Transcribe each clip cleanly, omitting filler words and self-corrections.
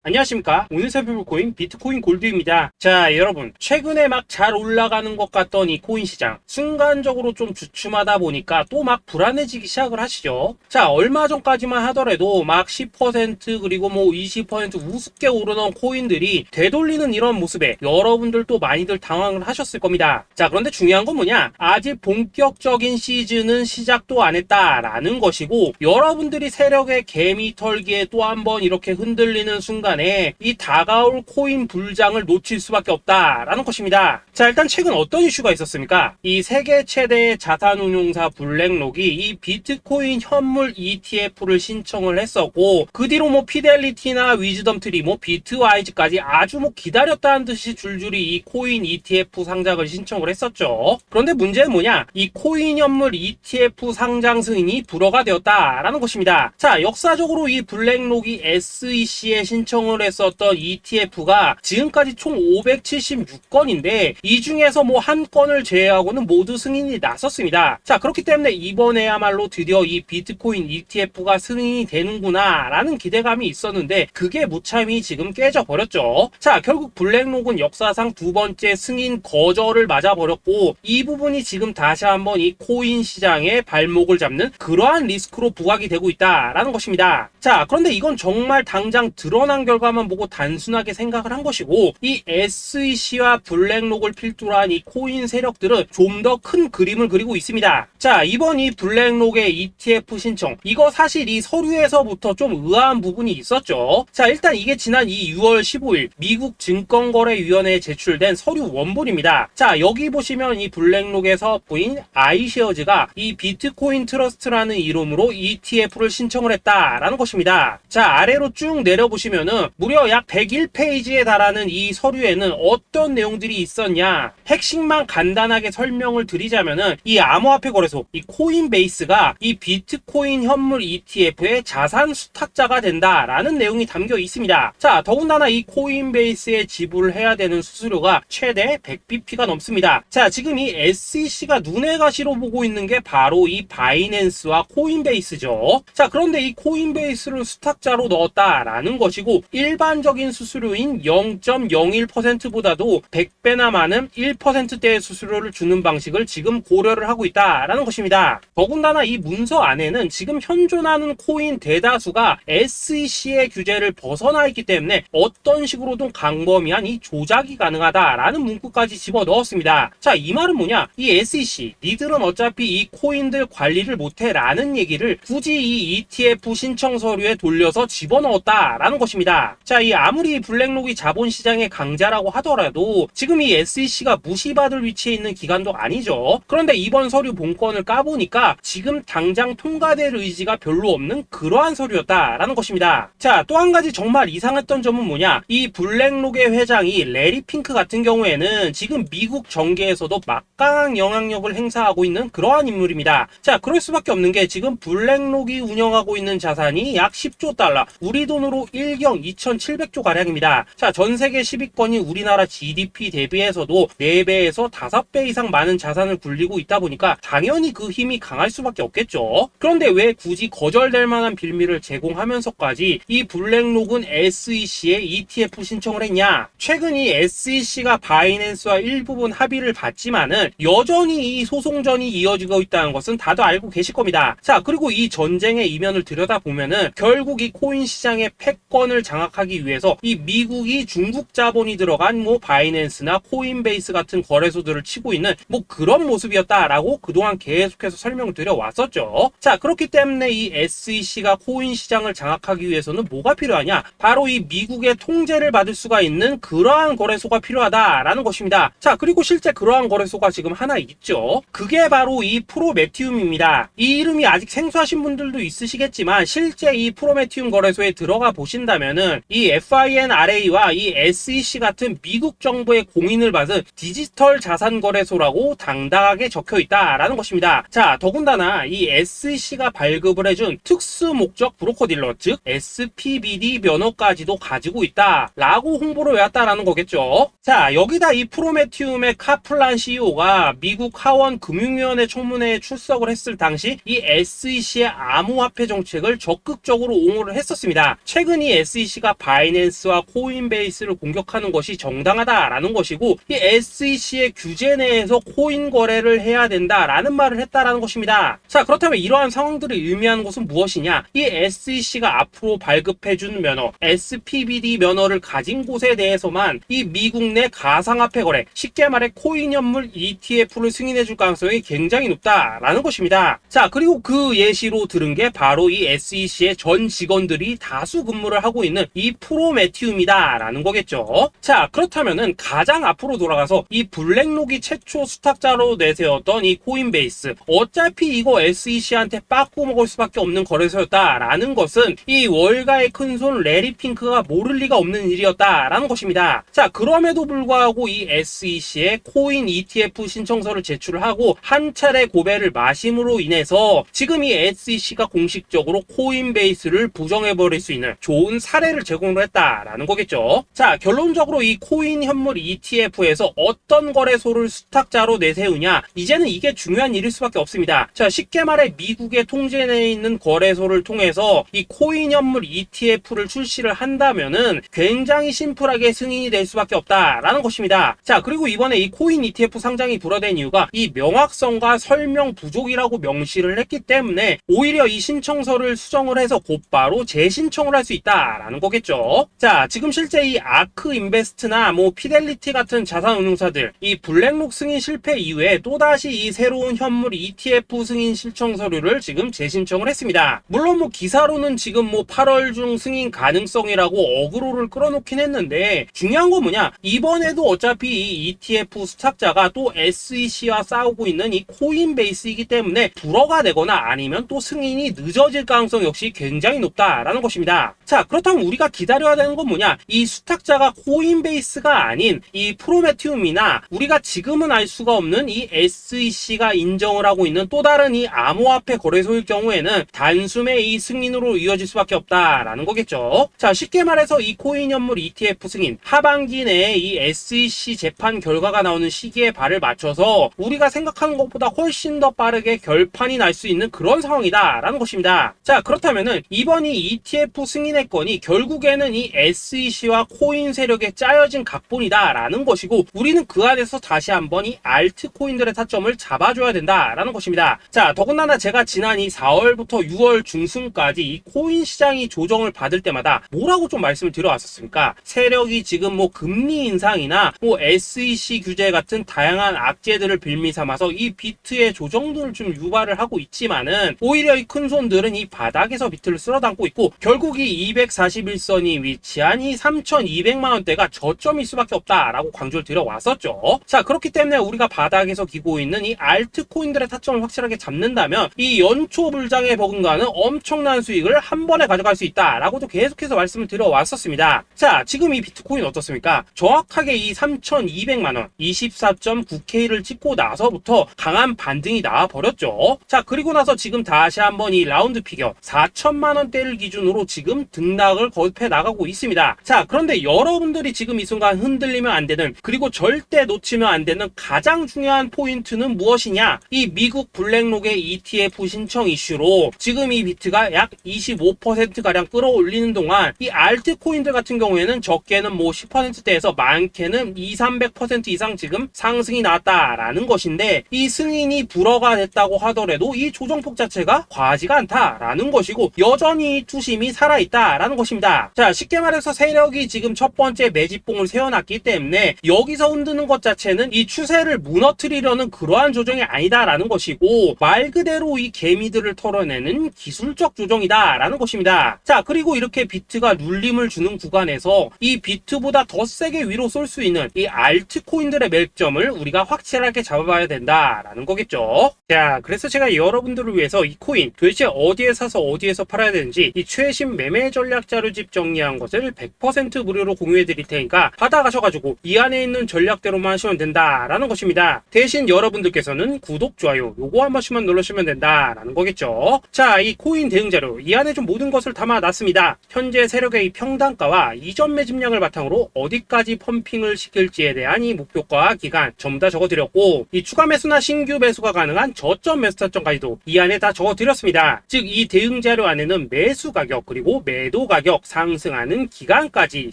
안녕하십니까. 오늘 살펴볼 코인 비트코인 골드입니다. 자, 여러분, 최근에 막 잘 올라가는 것 같던 이 코인 시장 순간적으로 좀 주춤하다 보니까 또 막 불안해지기 시작을 하시죠. 자, 얼마 전까지만 하더라도 막 10% 그리고 뭐 20% 우습게 오르던 코인들이 되돌리는 이런 모습에 여러분들도 많이들 당황을 하셨을 겁니다. 자, 그런데 중요한 건 뭐냐, 아직 본격적인 시즌은 시작도 안 했다라는 것이고, 여러분들이 세력의 개미 털기에 또 한번 이렇게 흔들리는 순간 이 다가올 코인 불장을 놓칠 수밖에 없다라는 것입니다. 자, 일단 최근 어떤 이슈가 있었습니까? 이 세계 최대의 자산운용사 블랙록이 이 비트코인 현물 ETF를 신청을 했었고, 그 뒤로 뭐 피델리티나 위즈덤트리, 뭐 비트와이즈까지 아주 뭐 기다렸다는 듯이 줄줄이 이 코인 ETF 상장을 신청을 했었죠. 그런데 문제는 뭐냐, 이 코인 현물 ETF 상장 승인이 불허가 되었다라는 것입니다. 자, 역사적으로 이 블랙록이 SEC에 신청을 했었던 ETF가 지금까지 총 576건인데 이 중에서 뭐 한 건을 제외하고는 모두 승인이 났었습니다. 자, 그렇기 때문에 이번에야말로 드디어 이 비트코인 ETF가 승인이 되는구나 라는 기대감이 있었는데 그게 무참히 지금 깨져 버렸죠. 자, 결국 블랙록은 역사상 두 번째 승인 거절을 맞아버렸고, 이 부분이 지금 다시 한번 이 코인 시장의 발목을 잡는 그러한 리스크로 부각이 되고 있다라는 것입니다. 자, 그런데 이건 정말 당장 드러난 결과만 보고 단순하게 생각을 한 것이고, 이 SEC와 블랙록을 필두로 한 이 코인 세력들은 좀 더 큰 그림을 그리고 있습니다. 자, 이번 이 블랙록의 ETF 신청, 이거 사실 이 서류에서부터 좀 의아한 부분이 있었죠. 자, 일단 이게 지난 이 6월 15일 미국 증권거래위원회에 제출된 서류 원본입니다. 자, 여기 보시면 이 블랙록의 사업부인 아이쉐어즈가 이 비트코인 트러스트라는 이름으로 ETF를 신청을 했다라는 것입니다. 자, 아래로 쭉 내려보시면은 무려 약 101페이지에 달하는 이 서류에는 어떤 내용들이 있었냐, 핵심만 간단하게 설명을 드리자면은 이 암호화폐 거래소 이 코인베이스가 이 비트코인 현물 ETF의 자산 수탁자가 된다라는 내용이 담겨 있습니다. 자, 더군다나 이 코인베이스에 지불해야 되는 수수료가 최대 100bp가 넘습니다. 자, 지금 이 SEC가 눈에 가시로 보고 있는 게 바로 이 바이낸스와 코인베이스죠. 자, 그런데 이 코인베이스를 수탁자로 넣었다라는 것이고, 일반적인 수수료인 0.01%보다도 100배나 많은 1%대의 수수료를 주는 방식을 지금 고려를 하고 있다라는 것입니다. 더군다나 이 문서 안에는 지금 현존하는 코인 대다수가 SEC의 규제를 벗어나 있기 때문에 어떤 식으로든 광범위한 이 조작이 가능하다라는 문구까지 집어넣었습니다. 자, 이 말은 뭐냐, 이 SEC 니들은 어차피 이 코인들 관리를 못해 라는 얘기를 굳이 이 ETF 신청 서류에 돌려서 집어넣었다라는 것입니다. 자, 이 아무리 블랙록이 자본시장의 강자라고 하더라도 지금 이 SEC가 무시받을 위치에 있는 기관도 아니죠. 그런데 이번 서류 본건을 까보니까 지금 당장 통과될 의지가 별로 없는 그러한 서류였다라는 것입니다. 자, 또 한 가지 정말 이상했던 점은 뭐냐, 이 블랙록의 회장이 레리 핑크 같은 경우에는 지금 미국 정계에서도 막강한 영향력을 행사하고 있는 그러한 인물입니다. 자, 그럴 수밖에 없는 게 지금 블랙록이 운영하고 있는 자산이 약 10조 달러, 우리 돈으로 1경 2,700조 가량입니다. 자, 전 세계 10위권인 우리나라 GDP 대비해서도 4배에서 5배 이상 많은 자산을 굴리고 있다 보니까 당연히 그 힘이 강할 수밖에 없겠죠. 그런데 왜 굳이 거절될 만한 빌미를 제공하면서까지 이 블랙록은 SEC에 ETF 신청을 했냐? 최근 이 SEC가 바이낸스와 일부분 합의를 봤지만은 여전히 이 소송전이 이어지고 있다는 것은 다들 알고 계실 겁니다. 자, 그리고 이 전쟁의 이면을 들여다보면은 결국 이 코인 시장의 패권을 장악하기 위해서 이 미국이 중국 자본이 들어간 뭐 바이낸스나 코인베이스 같은 거래소들을 치고 있는 뭐 그런 모습이었다라고 그동안 계속해서 설명을 드려왔었죠. 자, 그렇기 때문에 이 SEC가 코인 시장을 장악하기 위해서는 뭐가 필요하냐? 바로 이 미국의 통제를 받을 수가 있는 그러한 거래소가 필요하다라는 것입니다. 자, 그리고 실제 그러한 거래소가 지금 하나 있죠. 그게 바로 이 프로메티움입니다. 이 이름이 아직 생소하신 분들도 있으시겠지만 실제 이 프로메티움 거래소에 들어가 보신다면은 이 FINRA와 이 SEC 같은 미국 정부의 공인을 받은 디지털 자산 거래소라고 당당하게 적혀 있다라는 것입니다. 자, 더군다나 이 SEC가 발급을 해준 특수 목적 브로커 딜러, 즉 SPBD 면허까지도 가지고 있다라고 홍보를 해왔다라는 거겠죠. 자, 여기다 이 프로메티움의 카플란 CEO가 미국 하원 금융위원회 청문회에 출석을 했을 당시 이 SEC의 암호화폐 정책을 적극적으로 옹호를 했었습니다. 최근 이 SEC SEC가 바이낸스와 코인베이스를 공격하는 것이 정당하다라는 것이고, 이 SEC의 규제 내에서 코인 거래를 해야 된다라는 말을 했다라는 것입니다. 자, 그렇다면 이러한 상황들을 의미하는 것은 무엇이냐? 이 SEC가 앞으로 발급해준 면허, SPBD 면허를 가진 곳에 대해서만 이 미국 내 가상화폐 거래, 쉽게 말해 코인 현물 ETF를 승인해줄 가능성이 굉장히 높다라는 것입니다. 자, 그리고 그 예시로 들은 게 바로 이 SEC의 전 직원들이 다수 근무를 하고 있는 이 프로메티움이다라는 거겠죠. 자, 그렇다면은 가장 앞으로 돌아가서 이 블랙록이 최초 수탁자로 내세웠던 이 코인베이스, 어차피 이거 SEC한테 빠꾸 먹을 수밖에 없는 거래소였다라는 것은 이 월가의 큰손 레리 핑크가 모를 리가 없는 일이었다라는 것입니다. 자, 그럼에도 불구하고 이 SEC의 코인 ETF 신청서를 제출을 하고 한 차례 고배를 마심으로 인해서 지금 이 SEC가 공식적으로 코인베이스를 부정해버릴 수 있는 좋은 사례를 제공을 했다라는 거겠죠. 자, 결론적으로 이 코인 현물 ETF에서 어떤 거래소를 수탁자로 내세우냐, 이제는 이게 중요한 일일 수밖에 없습니다. 자, 쉽게 말해 미국의 통제 내에 있는 거래소를 통해서 이 코인 현물 ETF를 출시를 한다면은 굉장히 심플하게 승인이 될 수밖에 없다라는 것입니다. 자, 그리고 이번에 이 코인 ETF 상장이 불어된 이유가 이 명확성과 설명 부족이라고 명시를 했기 때문에 오히려 이 신청서를 수정을 해서 곧바로 재신청을 할 수 있다라는 거겠죠. 자, 지금 실제 이 아크 인베스트나 뭐 피델리티 같은 자산운용사들 이 블랙록 승인 실패 이후에 또다시 이 새로운 현물 ETF 승인 신청 서류를 지금 재신청을 했습니다. 물론 뭐 기사로는 지금 뭐 8월 중 승인 가능성이라고 어그로를 끌어놓긴 했는데, 중요한 건 뭐냐, 이번에도 어차피 이 ETF 수탁자가 또 SEC와 싸우고 있는 이 코인베이스이기 때문에 불허가 되거나 아니면 또 승인이 늦어질 가능성 역시 굉장히 높다라는 것입니다. 자, 그렇다면 우리가 기다려야 되는 건 뭐냐, 이 수탁자가 코인베이스가 아닌 이 프로메티움이나 우리가 지금은 알 수가 없는 이 SEC가 인정을 하고 있는 또 다른 이 암호화폐 거래소일 경우에는 단숨에 이 승인으로 이어질 수밖에 없다라는 거겠죠. 자, 쉽게 말해서 이 코인 현물 ETF 승인 하반기 내에 이 SEC 재판 결과가 나오는 시기에 발을 맞춰서 우리가 생각하는 것보다 훨씬 더 빠르게 결판이 날 수 있는 그런 상황이다라는 것입니다. 자, 그렇다면은 이번 이 ETF 승인의 건이 결국에는 이 SEC와 코인 세력에 짜여진 각본이다라는 것이고, 우리는 그 안에서 다시 한번 이 알트코인들의 타점을 잡아줘야 된다라는 것입니다. 자, 더군다나 제가 지난 이 4월부터 6월 중순까지 이 코인 시장이 조정을 받을 때마다 뭐라고 좀 말씀을 드려왔었습니까? 세력이 지금 뭐 금리 인상이나 뭐 SEC 규제 같은 다양한 악재들을 빌미 삼아서 이 비트의 조정들을 좀 유발을 하고 있지만은 오히려 이 큰손들은 이 바닥에서 비트를 쓸어담고 있고, 결국 이 241선이 위치한 이 3,200만원대가 저점일 수밖에 없다라고 강조를 드려왔었죠. 자, 그렇기 때문에 우리가 바닥에서 기고 있는 이 알트코인들의 타점을 확실하게 잡는다면 이 연초 불장에 버금가는 엄청난 수익을 한 번에 가져갈 수 있다라고도 계속해서 말씀을 드려왔었습니다. 자, 지금 이 비트코인 어떻습니까? 정확하게 이 3,200만원 24.9K를 찍고 나서부터 강한 반등이 나와버렸죠. 자, 그리고 나서 지금 다시 한번 이 라운드 피겨 4천만원대를 기준으로 지금 등락을 거듭해 나가고 있습니다. 자, 그런데 여러분들이 지금 이 순간 흔들리면 안 되는, 그리고 절대 놓치면 안 되는 가장 중요한 포인트는 무엇이냐, 이 미국 블랙록의 ETF 신청 이슈로 지금 이 비트가 약 25%가량 끌어올리는 동안 이 알트코인들 같은 경우에는 적게는 뭐 10%대에서 많게는 200~300% 이상 지금 상승이 나왔다라는 것인데, 이 승인이 불허가 됐다고 하더라도 이 조정폭 자체가 과하지가 않다라는 것이고, 여전히 투심이 살아있다라는 것입니다. 자, 쉽게 말해서 세력이 지금 첫 번째 매집봉을 세워놨기 때문에 여기서 흔드는 것 자체는 이 추세를 무너뜨리려는 그러한 조정이 아니다라는 것이고, 말 그대로 이 개미들을 털어내는 기술적 조정이다라는 것입니다. 자, 그리고 이렇게 비트가 눌림을 주는 구간에서 이 비트보다 더 세게 위로 쏠 수 있는 이 알트코인들의 맥점을 우리가 확실하게 잡아봐야 된다라는 거겠죠. 자, 그래서 제가 여러분들을 위해서 이 코인 도대체 어디에 사서 어디에서 팔아야 되는지 이 최신 매매 전략 자료집 정리한 것을 100% 무료로 공유해 드릴 테니까 받아가셔가지고 이 안에 있는 전략대로만 하시면 된다라는 것입니다. 대신 여러분들께서는 구독, 좋아요 요거 한 번씩만 눌러주시면 된다라는 거겠죠. 자, 이 코인 대응 자료 이 안에 좀 모든 것을 담아놨습니다. 현재 세력의 이 평단가와 이전 매집량을 바탕으로 어디까지 펌핑을 시킬지에 대한 이 목표가 기간 전부 다 적어드렸고, 이 추가 매수나 신규 매수가 가능한 저점 매수 타점까지도 이 안에 다 적어드렸습니다. 즉 이 대응 자료 안에는 매수 가격 그리고 매도 가격 계속 상승하는 기간까지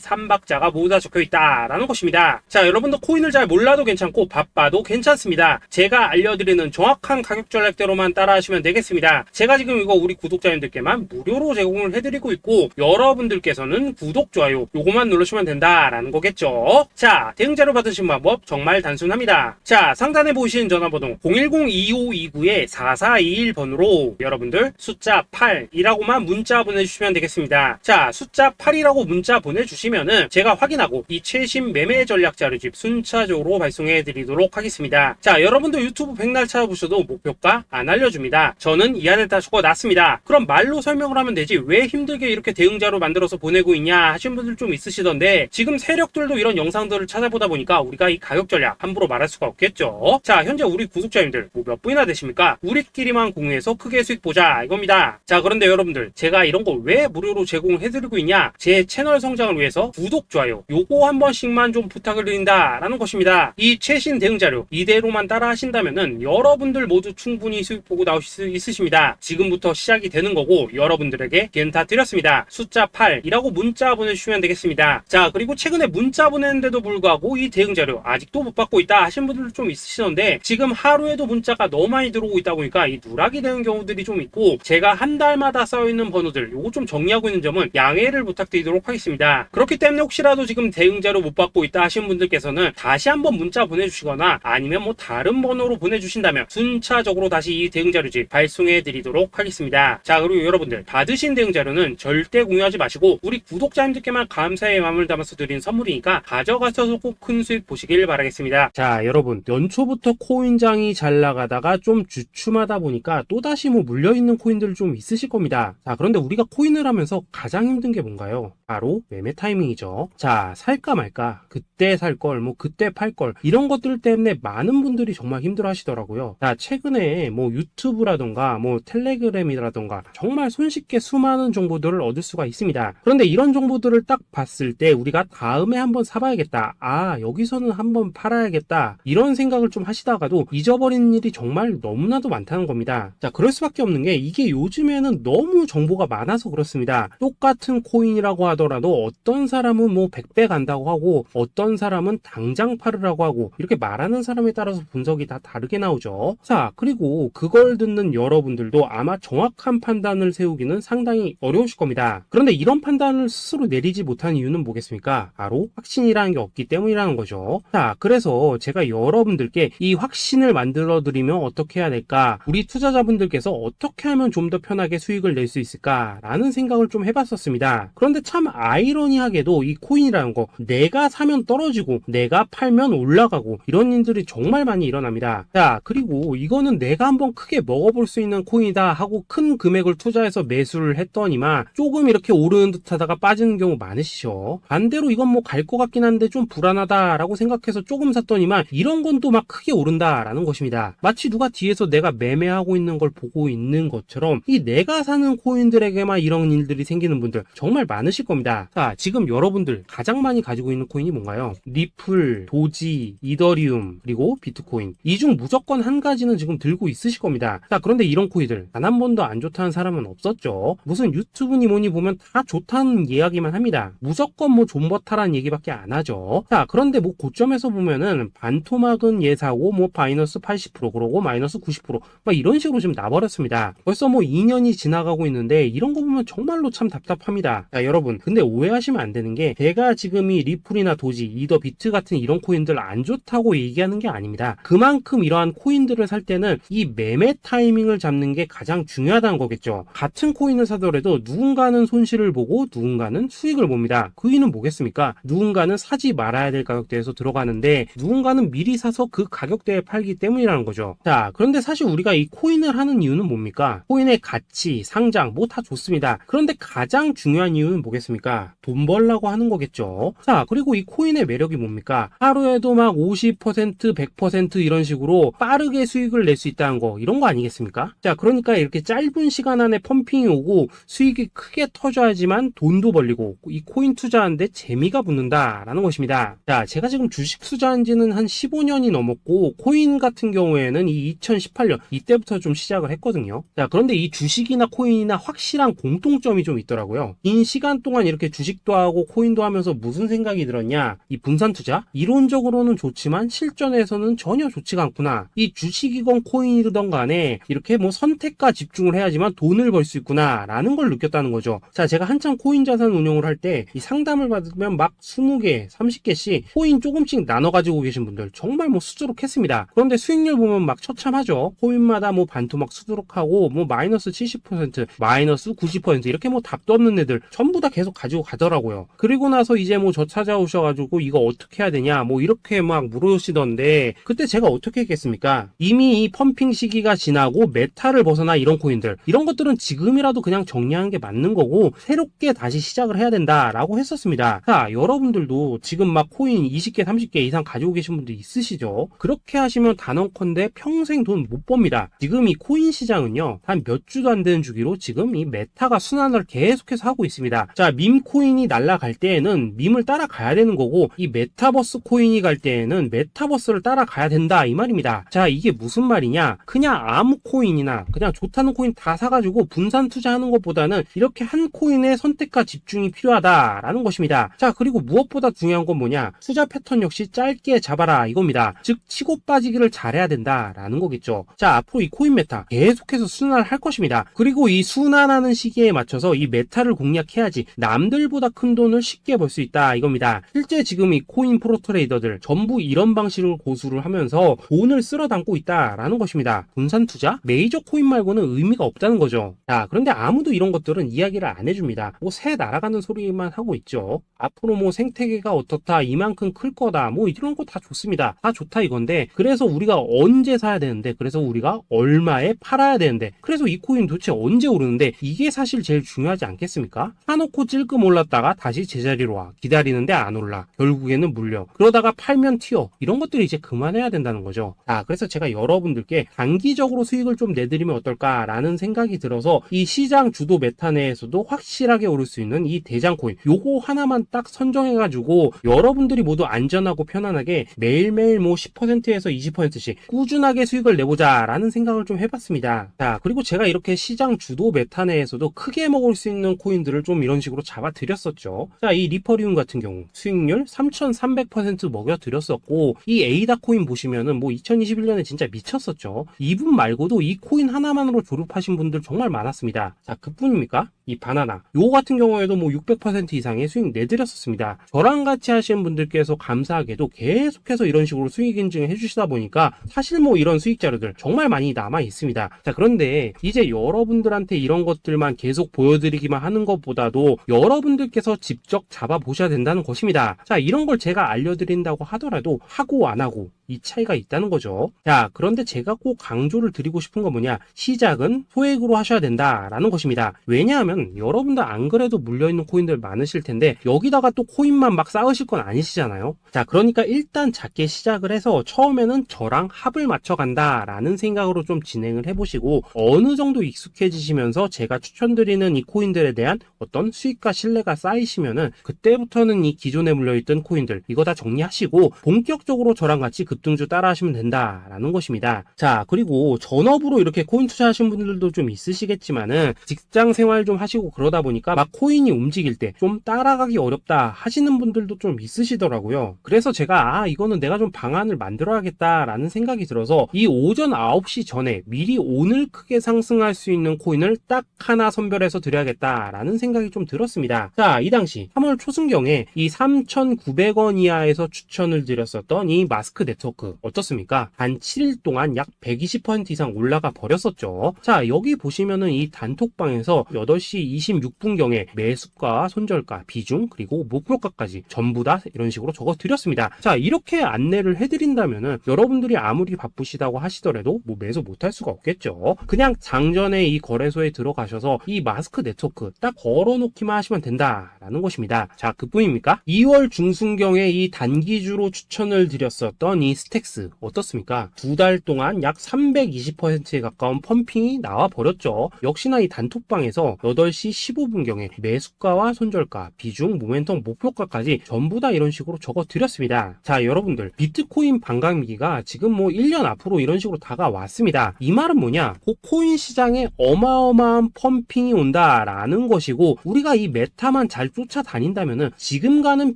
3박자가 모두 다 적혀 있다라는 것입니다. 자, 여러분도 코인을 잘 몰라도 괜찮고 바빠도 괜찮습니다. 제가 알려드리는 정확한 가격 전략대로만 따라하시면 되겠습니다. 제가 지금 이거 우리 구독자님들께만 무료로 제공을 해드리고 있고 여러분들께서는 구독, 좋아요 요거만 누르시면 된다라는 거겠죠. 자, 대응자료 받으신 방법 정말 단순합니다. 자, 상단에 보이시는 전화번호 010-2529-4421번으로 여러분들 숫자 8이라고만 문자 보내주시면 되겠습니다. 자, 숫자 8이라고 문자 보내주시면은 제가 확인하고 이 최신 매매 전략 자료집 순차적으로 발송해 드리도록 하겠습니다. 자, 여러분도 유튜브 백날 찾아보셔도 목표가 안 알려줍니다. 저는 이 안에 다 적어놨습니다. 그럼 말로 설명을 하면 되지 왜 힘들게 이렇게 대응자로 만들어서 보내고 있냐 하신 분들 좀 있으시던데, 지금 세력들도 이런 영상들을 찾아보다 보니까 우리가 이 가격 전략 함부로 말할 수가 없겠죠. 자, 현재 우리 구독자님들 몇 분이나 되십니까? 우리끼리만 공유해서 크게 수익 보자 이겁니다. 자, 그런데 여러분들 제가 이런 거 왜 무료로 제공해드리고 있냐? 제 채널 성장을 위해서 구독, 좋아요 요거 한 번씩만 좀 부탁을 드린다 라는 것입니다. 이 최신 대응 자료 이대로만 따라 하신다면은 여러분들 모두 충분히 수익 보고 나오실 수 있으십니다. 지금부터 시작이 되는 거고 여러분들에게 기회는 다 드렸습니다. 숫자 8이라고 문자 보내주시면 되겠습니다. 자, 그리고 최근에 문자 보냈는데도 불구하고 이 대응 자료 아직도 못 받고 있다 하신 분들도 좀 있으시던데, 지금 하루에도 문자가 너무 많이 들어오고 있다 보니까 이 누락이 되는 경우들이 좀 있고, 제가 한 달마다 쌓여있는 번호들 요거 좀 정리하고 있는 점은 양해를 부탁드리도록 하겠습니다. 그렇기 때문에 혹시라도 지금 대응 자료 못 받고 있다 하신 분들께서는 다시 한번 문자 보내주시거나 아니면 뭐 다른 번호로 보내주신다면 순차적으로 다시 이 대응 자료집 발송해 드리도록 하겠습니다. 자, 그리고 여러분들 받으신 대응 자료는 절대 공유하지 마시고 우리 구독자님들께만 감사의 마음을 담아서 드린 선물이니까 가져가셔서 꼭 큰 수익 보시길 바라겠습니다. 자, 여러분 연초부터 코인장이 잘 나가다가 좀 주춤하다 보니까 또다시 뭐 물려있는 코인들 좀 있으실 겁니다. 자, 그런데 우리가 코인을 하면서 가장 힘든 게 뭔가요? 바로 매매 타이밍이죠. 자, 살까 말까, 그때 살 걸, 뭐 그때 팔 걸, 이런 것들 때문에 많은 분들이 정말 힘들어 하시더라고요. 자, 최근에 뭐 유튜브라던가 뭐 텔레그램이라던가 정말 손쉽게 수많은 정보들을 얻을 수가 있습니다. 그런데 이런 정보들을 딱 봤을 때 우리가 다음에 한번 사봐야겠다, 아 여기서는 한번 팔아야겠다, 이런 생각을 좀 하시다가도 잊어버리는 일이 정말 너무나도 많다는 겁니다. 자, 그럴 수밖에 없는 게 이게 요즘에는 너무 정보가 많아서 그렇습니다. 똑같은 코인이라고 하더라도 어떤 사람은 뭐 100배 간다고 하고 어떤 사람은 당장 팔으라고 하고, 이렇게 말하는 사람에 따라서 분석이 다 다르게 나오죠. 자, 그리고 그걸 듣는 여러분들도 아마 정확한 판단을 세우기는 상당히 어려우실 겁니다. 그런데 이런 판단을 스스로 내리지 못한 이유는 뭐겠습니까? 바로 확신이라는 게 없기 때문이라는 거죠. 자, 그래서 제가 여러분들께 이 확신을 만들어 드리면 어떻게 해야 될까, 우리 투자자분들께서 어떻게 하면 좀 더 편하게 수익을 낼 수 있을까 라는 생각을 좀 해봤었습니다. 그런데 참 아이러니하게도 이 코인이라는 거 내가 사면 떨어지고 내가 팔면 올라가고 이런 일들이 정말 많이 일어납니다. 자, 그리고 이거는 내가 한번 크게 먹어볼 수 있는 코인이다 하고 큰 금액을 투자해서 매수를 했더니만 조금 이렇게 오르는 듯 하다가 빠지는 경우 많으시죠. 반대로 이건 뭐 갈 것 같긴 한데 좀 불안하다라고 생각해서 조금 샀더니만 이런 건 또 막 크게 오른다라는 것입니다. 마치 누가 뒤에서 내가 매매하고 있는 걸 보고 있는 것처럼 이 내가 사는 코인들에게만 이런 일들이 생기는 분들 정말 많으실 겁니다. 자, 지금 여러분들 가장 많이 가지고 있는 코인이 뭔가요? 리플, 도지, 이더리움, 그리고 비트코인. 이 중 무조건 한 가지는 지금 들고 있으실 겁니다. 자, 그런데 이런 코인들 단 한 번도 안 좋다는 사람은 없었죠. 무슨 유튜브니 뭐니 보면 다 좋다는 이야기만 합니다. 무조건 뭐 존버타라는 얘기밖에 안 하죠. 자, 그런데 뭐 고점에서 보면은 반토막은 예사고 뭐 마이너스 80% 그러고 마이너스 90% 막 이런 식으로 지금 나버렸습니다. 벌써 뭐 2년이 지나가고 있는데 이런 거 보면 정말로 참 답답합니다. 자, 여러분 근데 오해하시면 안 되는 게 제가 지금 이 리플이나 도지, 이더, 비트 같은 이런 코인들 안 좋다고 얘기하는 게 아닙니다. 그만큼 이러한 코인들을 살 때는 이 매매 타이밍을 잡는 게 가장 중요하다는 거겠죠. 같은 코인을 사더라도 누군가는 손실을 보고 누군가는 수익을 봅니다. 그 이유는 뭐겠습니까? 누군가는 사지 말아야 될 가격대에서 들어가는데 누군가는 미리 사서 그 가격대에 팔기 때문이라는 거죠. 자, 그런데 사실 우리가 이 코인을 하는 이유는 뭡니까? 코인의 가치, 상장 뭐 다 좋습니다. 그런데 가장 중요한 이유는 뭐겠습니까? 돈 벌라고 하는 거겠죠. 자, 그리고 이 코인의 매력이 뭡니까? 하루에도 막 50%, 100% 이런 식으로 빠르게 수익을 낼 수 있다는 거, 이런 거 아니겠습니까? 자, 그러니까 이렇게 짧은 시간 안에 펌핑이 오고 수익이 크게 터져야지만 돈도 벌리고 이 코인 투자하는데 재미가 붙는다라는 것입니다. 자, 제가 지금 주식 투자한 지는 한 15년이 넘었고 코인 같은 경우에는 이 2018년 이때부터 좀 시작을 했거든요. 자, 그런데 이 주식이나 코인이나 확실한 공통점이 좀 있더라고요. 긴 시간 동안 이렇게 주식도 하고 코인도 하면서 무슨 생각이 들었냐? 이 분산 투자? 이론적으로는 좋지만 실전에서는 전혀 좋지가 않구나. 이 주식이건 코인이든 간에 이렇게 뭐 선택과 집중을 해야지만 돈을 벌 수 있구나 라는 걸 느꼈다는 거죠. 자, 제가 한참 코인 자산 운용을 할 때 이 상담을 받으면 막 20개, 30개씩 코인 조금씩 나눠 가지고 계신 분들 정말 뭐 수두룩했습니다. 그런데 수익률 보면 막 처참하죠. 코인마다 뭐 반토막 수두룩하고 뭐 마이너스 70%, 마이너스 90% 이렇게 뭐 답도 없는 애들 전부 다 계속 가지고 가더라고요. 그리고 나서 이제 뭐 저 찾아오셔가지고 이거 어떻게 해야 되냐 뭐 이렇게 막 물으시던데 그때 제가 어떻게 했겠습니까? 이미 이 펌핑 시기가 지나고 메타를 벗어나 이런 코인들 이런 것들은 지금이라도 그냥 정리하는 게 맞는 거고 새롭게 다시 시작을 해야 된다라고 했었습니다. 자, 여러분들도 지금 막 코인 20개, 30개 이상 가지고 계신 분들 있으시죠? 그렇게 하시면 단언컨대 평생 돈 못 법니다. 지금 이 코인 시장은요 한 몇 주도 안 되는 주기로 지금 이 메타가 순환을 계속해서 하고 있습니다. 자, 밈 코인이 날아갈 때에는 밈을 따라가야 되는 거고 이 메타버스 코인이 갈 때에는 메타버스를 따라가야 된다 이 말입니다. 자, 이게 무슨 말이냐? 그냥 아무 코인이나 그냥 좋다는 코인 다 사가지고 분산 투자하는 것보다는 이렇게 한 코인의 선택과 집중이 필요하다라는 것입니다. 자, 그리고 무엇보다 중요한 건 뭐냐? 투자 패턴 역시 짧게 잡아라 이겁니다. 즉 치고 빠지기를 잘해야 된다라는 거겠죠. 자, 앞으로 이 코인 메타 계속해서 순환을 할 것입니다. 그리고 이 순환하는 시기에 맞춰서 이 메타를 공략해야지 남들보다 큰 돈을 쉽게 벌 수 있다 이겁니다. 실제 지금 이 코인 프로 트레이더들 전부 이런 방식을 고수를 하면서 돈을 쓸어 담고 있다라는 것입니다. 분산 투자? 메이저 코인 말고는 의미가 없다는 거죠. 자, 그런데 아무도 이런 것들은 이야기를 안 해줍니다. 뭐 새 날아가는 소리만 하고 있죠. 앞으로 뭐 생태계가 어떻다, 이만큼 클 거다, 뭐 이런 거 다 좋습니다. 다 좋다 이건데 그래서 우리가 언제 사야 되는데 그래서 우리가 얼마에 팔아야 되는데 그래서 이 코인 도대체 언제 오르는데 이게 사실 제일 중요하지 않겠습니까? 사놓고 찔끔 올랐다가 다시 제자리로 와 기다리는데 안 올라 결국에는 물려 그러다가 팔면 튀어 이런 것들이 이제 그만해야 된다는 거죠. 자, 그래서 제가 여러분들께 단기적으로 수익을 좀 내드리면 어떨까라는 생각이 들어서 이 시장 주도 메타 내에서도 확실하게 오를 수 있는 이 대장 코인 요거 하나만 딱 선정해가지고 여러분들이 모두 안전하고 편안하게 매일매일 뭐 10%에서 20%씩 꾸준하게 수익을 내보자 라는 생각을 좀 해봤습니다. 자, 그리고 제가 이렇게 시장 주도 메타 내에서도 크게 먹을 수 있는 코인들을 좀 이런 식으로 잡아드렸었죠. 자, 이 리퍼리움 같은 경우 수익률 3300% 먹여드렸었고 이 에이다 코인 보시면은 뭐 2021년에 진짜 미쳤었죠. 이분 말고도 이 코인 하나만으로 졸업하신 분들 정말 많았습니다. 자, 그뿐입니까? 이 바나나 요거 같은 경우에도 뭐 600% 이상의 수익 내드렸었습니다. 저랑 같이 하시는 분들께서 감사하게도 계속해서 이런 식으로 수익 인증을 해주시다 보니까 사실 뭐 이런 수익 자료들 정말 많이 남아 있습니다. 자, 그런데 이제 여러분들한테 이런 것들만 계속 보여드리기만 하는 것보다도 여러분들께서 직접 잡아보셔야 된다는 것입니다. 자, 이런 걸 제가 알려드린다고 하더라도 하고 안 하고 이 차이가 있다는 거죠. 자, 그런데 제가 꼭 강조를 드리고 싶은 건 뭐냐? 시작은 소액으로 하셔야 된다라는 것입니다. 왜냐하면 여러분들 안 그래도 물려있는 코인들 많으실 텐데 여기다가 또 코인만 막 쌓으실 건 아니시잖아요. 자, 그러니까 일단 작게 시작을 해서 처음에는 저랑 합을 맞춰 간다라는 생각으로 좀 진행을 해보시고 어느 정도 익숙해지시면서 제가 추천드리는 이 코인들에 대한 어떤 수익과 신뢰가 쌓이시면은 그때부터는 이 기존에 물려있던 코인들 이거 다 정리하시고 본격적으로 저랑 같이 급등주 따라 하시면 된다라는 것입니다. 자, 그리고 전업으로 이렇게 코인 투자하시는 분들도 좀 있으시겠지만은 직장 생활 좀 하시고 그러다 보니까 막 코인이 움직일 때 좀 따라가기 어렵다 하시는 분들도 좀 있으시더라고요. 그래서 제가 이거는 내가 좀 방안을 만들어야겠다라는 생각이 들어서 이 오전 9시 전에 미리 오늘 크게 상승할 수 있는 코인을 딱 하나 선별해서 드려야겠다라는 생각이 좀 들었습니다. 자, 이 당시 3월 초순경에 이 3,900원 이하에서 추천을 드렸었던 이 마스크 네트워크 어떻습니까? 단 7일 동안 약 120% 이상 올라가 버렸었죠. 자, 여기 보시면은 이 단톡방에서 8시 26분경에 매수가, 손절가, 비중, 그리고 목표가까지 전부 다 이런 식으로 적어 드렸습니다. 자, 이렇게 안내를 해드린다면은 여러분들이 아무리 바쁘시다고 하시더라도 뭐 매수 못할 수가 없겠죠. 그냥 장전에 이 거래소에 들어가셔서 이 마스크 네트워크 딱 걸어놓기만 하시면 된다라는 것입니다. 자, 그뿐입니까? 2월 중순경에 이 단기주로 추천을 드렸었던 이 스택스 어떻습니까? 2달 동안 약 320%에 가까운 펌핑이 나와 버렸죠. 역시나 이 단톡방에서 8시 15분경에 매수가와 손절가, 비중, 모멘텀, 목표가까지 전부 다 이런 식으로 적어 드렸습니다. 자, 여러분들 비트코인 반감기가 지금 뭐 1년 앞으로 이런 식으로 다가왔습니다. 이 말은 뭐냐? 코인 시장에 어마어마한 펌핑이 온다라는 것이고, 우리가 이 메타만 잘 쫓아다닌다면은 지금과는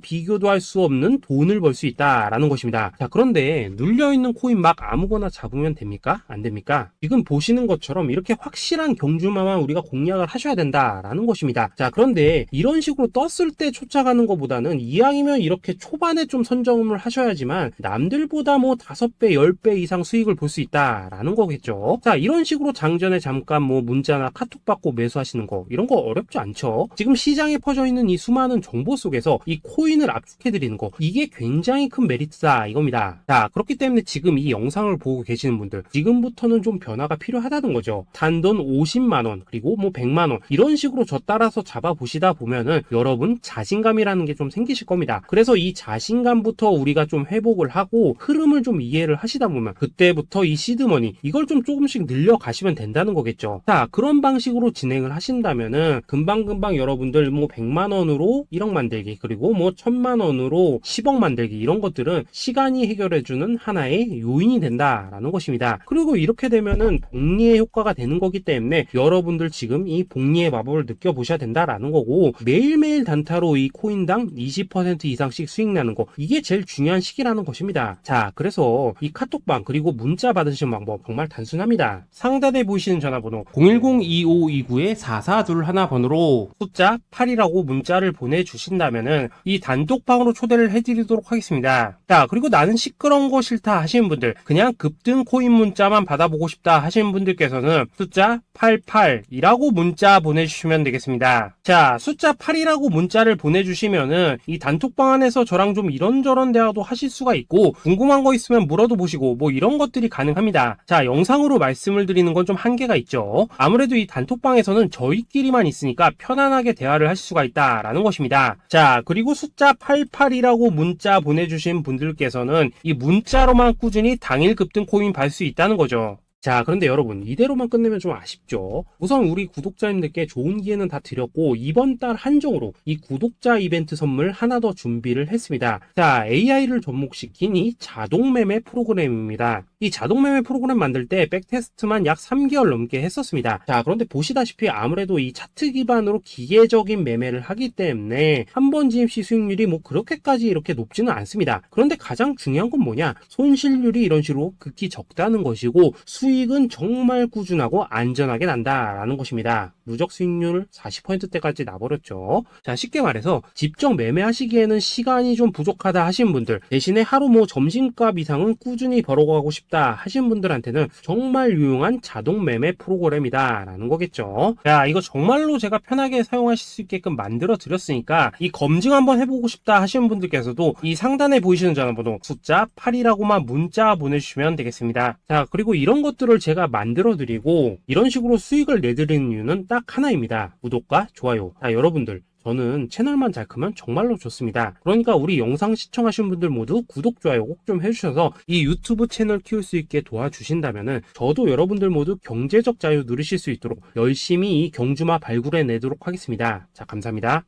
비교도 할 수 없는 돈을 벌 수 있다라는 것입니다. 자, 그런데 눌려있는 코인 막 아무거나 잡으면 됩니까? 안 됩니까? 지금 보시는 것처럼 이렇게 확실한 경주마만 우리가 공략을 하셔야 된다라는 것입니다. 자, 그런데 이런 식으로 떴을 때 쫓아가는 것보다는 이왕이면 이렇게 초반에 좀 선점을 하셔야지만 남들보다 뭐 5배, 10배 이상 수익을 볼 수 있다라는 거겠죠. 자, 이런 식으로 장전에 잠깐 뭐 문자나 카톡 받고 매수하시는 거, 이런 거 어렵지 않죠. 지금 시장에 퍼져 있는 이 수많은 정보 속에서 이 코인을 압축해드리는 거, 이게 굉장히 큰 메리트다 이겁니다. 자, 그렇기 때문에 지금 이 영상을 보고 계시는 분들, 지금부터는 좀 변화가 필요하다는 거죠. 단돈 50만원 그리고 뭐 100만원 이런 식으로 저 따라서 잡아보시다 보면은 여러분 자신감이라는 게 좀 생기실 겁니다. 그래서 이 자신감부터 우리가 좀 회복을 하고 흐름을 좀 이해를 하시다 보면 그때부터 이 시드머니 이걸 좀 조금씩 늘려가시면 된다는 거겠죠. 자, 그런 방식으로 진행을 하신다면은 금방금방 여러분들 뭐 100만원으로 1억 만들기, 그리고 뭐 1000만원으로 10억 만들기, 이런 것들은 시간이 해결해주는 하나의 요인이 된다라는 것입니다. 그리고 이렇게 되면은 복리의 효과가 되는 거기 때문에 여러분들 지금 이 복리의 마법을 느껴보셔야 된다라는 거고, 매일매일 단타로 이 코인당 20% 이상씩 수익 나는 거, 이게 제일 중요한 시기라는 것입니다. 자, 그래서 이 카톡방 그리고 문자 받으시는 방법 정말 단순합니다. 상단에 보이시는 전화번호 010-2529-4421 번호로 숫자 8이라고 문자를 보내주신다면은 이 단톡방으로 초대를 해드리도록 하겠습니다. 자, 그리고 나는 시끄러운 거 싫다 하시는 분들, 그냥 급등 코인 문자만 받아보고 싶다 하시는 분들께서는 숫자 88이라고 문자 보내주시면 되겠습니다. 자, 숫자 8이라고 문자를 보내주시면은 이 단톡방 안에서 저랑 좀 이런저런 대화도 하실 수가 있고, 궁금한 거 있으면 물어도 보시고 뭐 이런 것들이 가능합니다. 자, 영상으로 말씀을 드리는 건 좀 한계가 있죠. 아무래도 이 단톡방에서는 저희끼리만 있으니까 편안하게 대화를 하실 수가 있다라는 것입니다. 자, 그리고 숫자 88이라고 문자 보내주신 분들께서는 이 문자로만 꾸준히 당일 급등 코인 받을 수 있다는 거죠. 자, 그런데 여러분 이대로만 끝내면 좀 아쉽죠. 우선 우리 구독자님들께 좋은 기회는 다 드렸고, 이번 달 한정으로 이 구독자 이벤트 선물 하나 더 준비를 했습니다. 자, AI를 접목시킨 이 자동매매 프로그램입니다. 이 자동매매 프로그램 만들 때 백테스트만 약 3개월 넘게 했었습니다. 자, 그런데 보시다시피 아무래도 이 차트 기반으로 기계적인 매매를 하기 때문에 한 번 GMC 수익률이 뭐 그렇게까지 이렇게 높지는 않습니다. 그런데 가장 중요한 건 뭐냐, 손실률이 이런 식으로 극히 적다는 것이고, 수익은 정말 꾸준하고 안전하게 난다라는 것입니다. 누적 수익률 40%대까지 나버렸죠. 자, 쉽게 말해서 직접 매매하시기에는 시간이 좀 부족하다 하신 분들, 대신에 하루 뭐 점심값 이상은 꾸준히 벌어가고 싶다 하신 분들한테는 정말 유용한 자동 매매 프로그램이다 라는 거겠죠. 자, 이거 정말로 제가 편하게 사용하실 수 있게끔 만들어 드렸으니까 이 검증 한번 해보고 싶다 하시는 분들께서도 이 상단에 보이시는 전화번호 숫자 8이라고만 문자 보내주시면 되겠습니다. 자, 그리고 이런 것들을 제가 만들어 드리고 이런 식으로 수익을 내드리는 이유는 딱 하나입니다. 구독과 좋아요. 자, 여러분들 저는 채널만 잘 크면 정말로 좋습니다. 그러니까 우리 영상 시청하신 분들 모두 구독, 좋아요 꼭 좀 해주셔서 이 유튜브 채널 키울 수 있게 도와주신다면은 저도 여러분들 모두 경제적 자유 누리실 수 있도록 열심히 이 경주마 발굴해 내도록 하겠습니다. 자, 감사합니다.